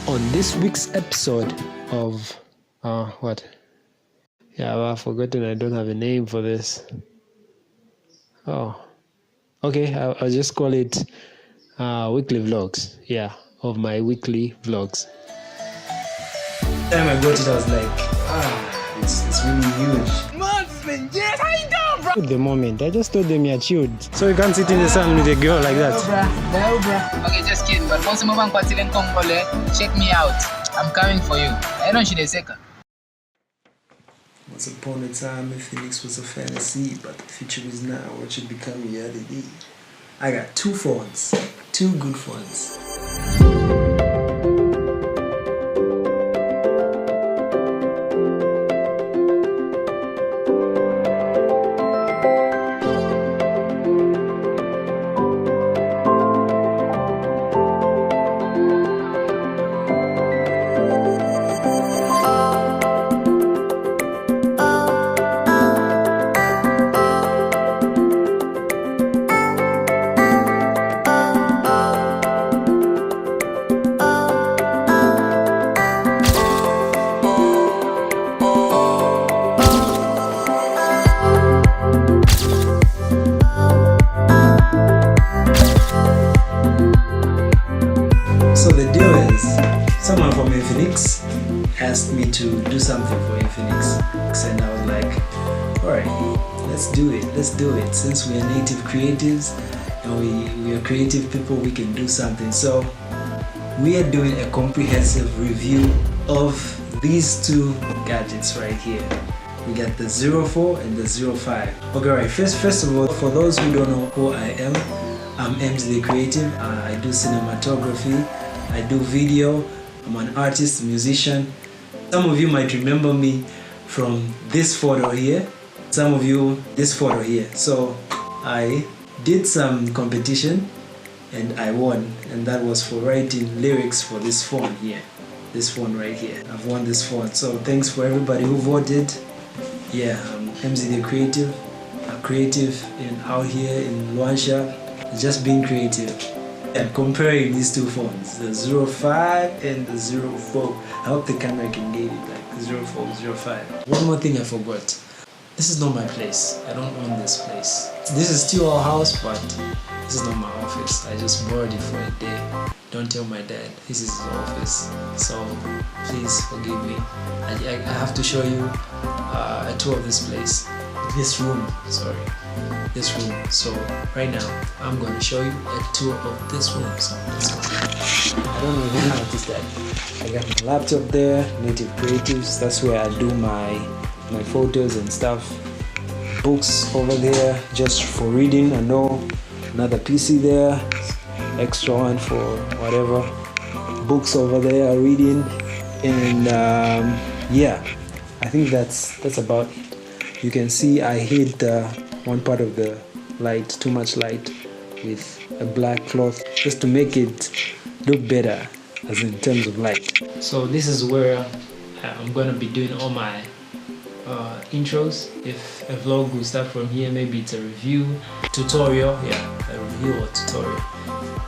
On this week's episode of what? Yeah, I've forgotten. I don't have a name for this. Oh, okay. I'll just call it weekly vlogs. Yeah, of my weekly vlogs. The time I got it, I was like, it's really huge. Monthsman, yes, how you doing, bro? At the moment, I just told them you're chilled. So you can't sit in the sun with a girl like that. No, bruh. Okay, just kidding. But once I'm in Congole, check me out. I'm coming for you. I don't shoot a second. Once upon a time, Infinix was a fantasy, but the future is now what should become reality. I got two phones, two good phones. So the deal is, someone from Infinix asked me to do something for Infinix, and I was like, alright, let's do it. Since we are native creatives and we are creative people, we can do something. So we are doing a comprehensive review of these two gadgets right here. We got the 04 and the 05. Okay, right, first of all, for those who don't know who I am, I'm MZ the Creative. I do cinematography, I do video, I'm an artist, musician. Some of you might remember me from this photo here, some of you this photo here. So I did some competition and I won, and that was for writing lyrics for this phone here, this phone right here. I've won this phone, so thanks for everybody who voted. Yeah, I'm MZ the Creative. I'm creative out here in Luansha, just being creative. And comparing these two phones, the 05 and the 04. I hope the camera can get it, like 04, 05. One more thing I forgot. This is not my place. I don't own this place. This is still our house, but this is not my office. I just borrowed it for a day. Don't tell my dad. This is his office. So please forgive me. I have to show you a tour of this place. This room, sorry. This room. So right now I'm going to show you a tour of this room. So let's go. I don't know if you noticed that. I got my laptop there, Native Creatives. That's where I do my photos and stuff. Books over there just for reading. I know another PC there, extra one for whatever. Books over there reading, and yeah, I think that's about it. You can see I hid one part of the light, too much light, with a black cloth just to make it look better as in terms of light. So this is where I'm going to be doing all my intros. If a vlog will start from here, maybe it's a review, tutorial, yeah, a review or tutorial.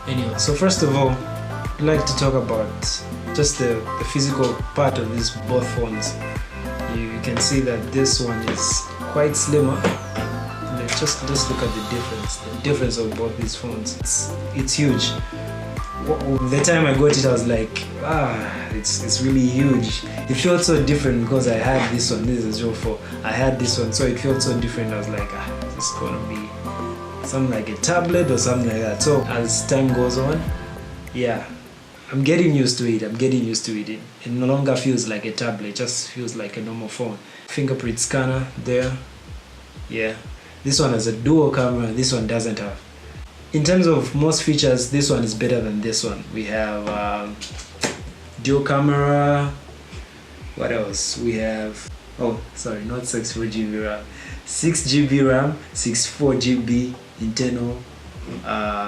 Anyway, so first of all, I'd like to talk about just the physical part of these both phones. You can see that this one is quite slimmer. Just look at the difference of both these phones. It's huge. The time I got it, I was like, it's really huge. It felt so different because I had this one. This is 04. I had this one, so it felt so different. I was like, this is gonna be something like a tablet or something like that. So as time goes on, yeah, I'm getting used to it. It no longer feels like a tablet. It just feels like a normal phone. Fingerprint scanner there. Yeah, this one has a dual camera. This one doesn't have. In terms of most features, this one is better than this one. We have dual camera. What else? We have, oh sorry, not 64 GB RAM, 6 GB RAM, 64 GB internal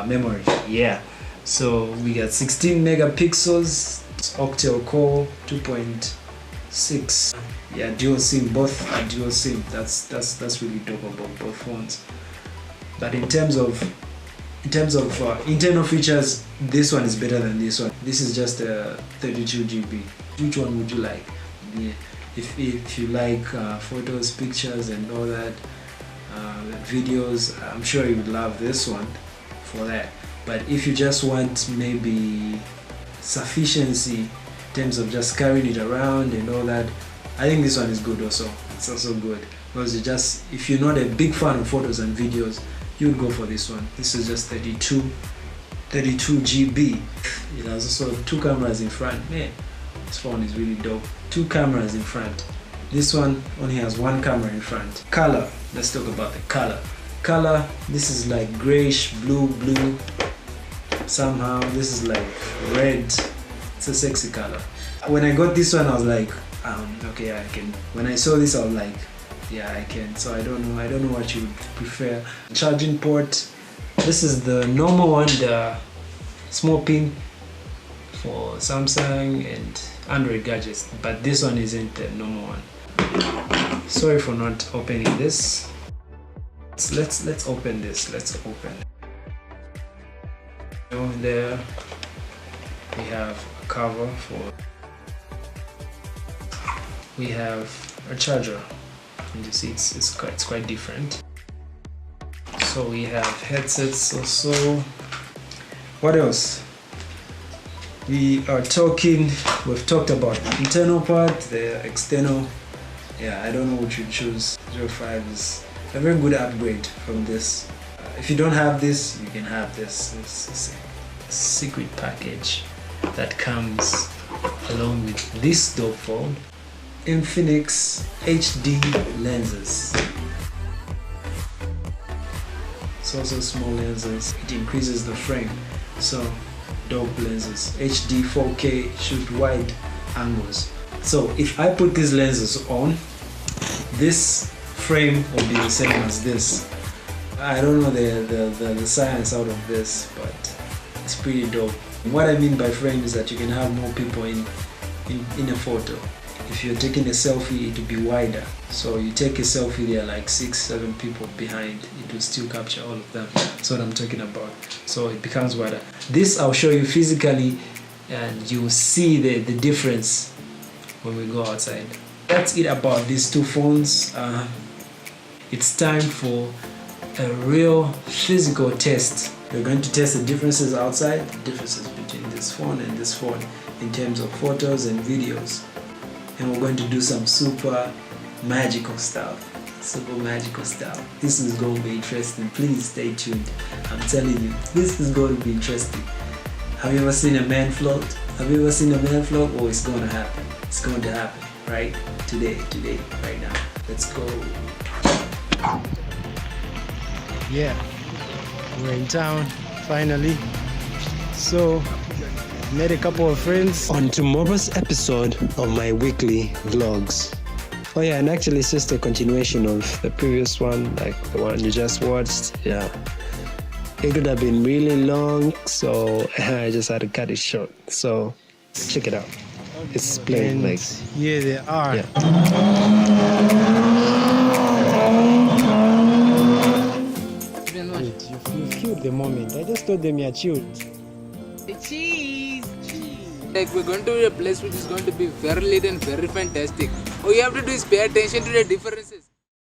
memory. Yeah, so we got 16 megapixels, octal core, 2.6. Yeah, dual SIM. Both are dual SIM. That's really dope about both phones. But in terms of in terms of internal features, this one is better than this one. This is just 32 GB. Which one would you like? Yeah. If you like photos, pictures and all that, videos, I'm sure you would love this one for that. But if you just want maybe sufficiency in terms of just carrying it around and all that, I think this one is good also. It's also good because if you're not a big fan of photos and videos, you would go for this one. This is just 32 GB. It has also 2 cameras in front. Man, this phone is really dope. 2 cameras in front. This one only has 1 camera in front. Color, let's talk about the color. Color, this is like grayish blue. Somehow this is like red. It's a sexy color. When I got this one, I was like, okay, I can. When I saw this, I was like, yeah, I can. So I don't know what you would prefer. Charging port, this is the normal one, the small pin for Samsung and Android gadgets, but this one isn't the normal one. Sorry for not opening this. Let's open this. Let's open. There we have a cover for. We have a charger. And you see it's quite different. So we have headsets also. What else? We've talked about the internal part, the external. Yeah, I don't know what you choose. 05 is a very good upgrade from this. If you don't have this, you can have this. It's a secret package that comes along with this dope phone. Infinix HD lenses. It's also small lenses. It increases the frame. So dope lenses. HD 4K shoot wide angles. So if I put these lenses on, this frame will be the same as this. I don't know the science out of this, but it's pretty dope. What I mean by frame is that you can have more people in a photo. If you're taking a selfie, it will be wider. So you take a selfie, there are like 6-7 people behind. It will still capture all of them. That's what I'm talking about. So it becomes wider. This I'll show you physically, and you will see the difference when we go outside. That's it about these 2 phones. It's time for a real physical test. We're going to test the differences outside, the differences between this phone and this phone in terms of photos and videos. And we're going to do some super magical stuff. This is going to be interesting. Please stay tuned. I'm telling you, this is going to be interesting. Have you ever seen a man float? Oh, it's going to happen. It's going to happen, right? Today, right now. Let's go. Yeah, we're in town finally. So met a couple of friends on tomorrow's episode of my weekly vlogs. Oh yeah, and actually it's just a continuation of the previous one, like the one you just watched. Yeah, it could have been really long, so I just had to cut it short. So check it out. It's playing like here they are. Yeah. You've killed the moment. I just told them you're chilled. Cheese! Like we're going to a place which is going to be very lit and very fantastic. All you have to do is pay attention to the differences.